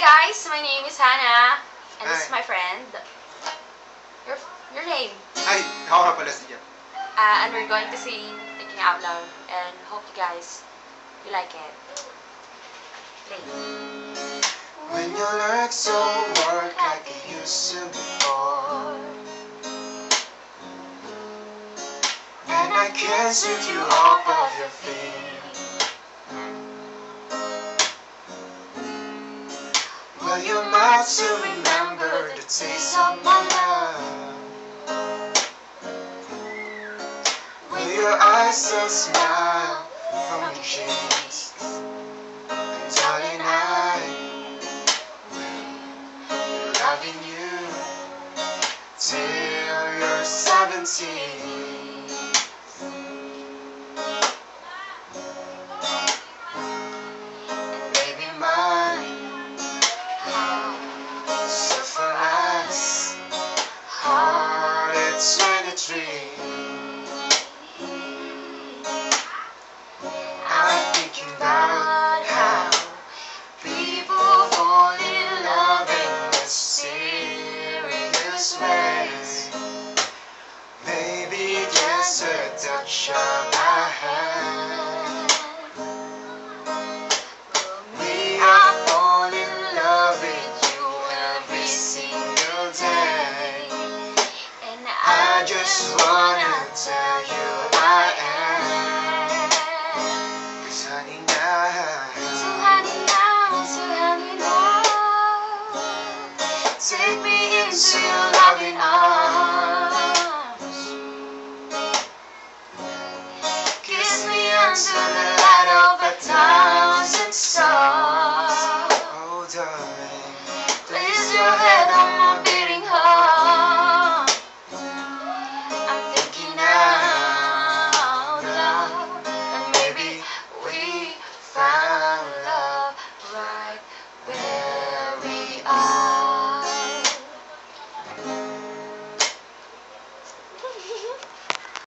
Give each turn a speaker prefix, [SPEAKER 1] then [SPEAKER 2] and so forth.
[SPEAKER 1] guys, my name is Hannah, and this is
[SPEAKER 2] Hi.
[SPEAKER 1] my friend. Your name?
[SPEAKER 2] Ay, ako nga pala si Jeff.
[SPEAKER 1] And we're going to sing Thinking Out Loud, and hope you guys you like it. Play.
[SPEAKER 2] When your legs don't work like they used to before, and I can't sweep you off of your feet, will your mouth still remember the taste of my love? Will your eyes still smile from your cheeks? And darling, I will be loving you till you're 17. And baby, my so for us, heart at 23. I'm thinking about how people fall in love in mysterious ways. Maybe just a touch of my hand. Me, I fall in love with you every single day, and I just wanna tell you I am. 'Cause honey, take me into your loving arms. Kiss me under the light of 1,000 stars. Oh darling, place your head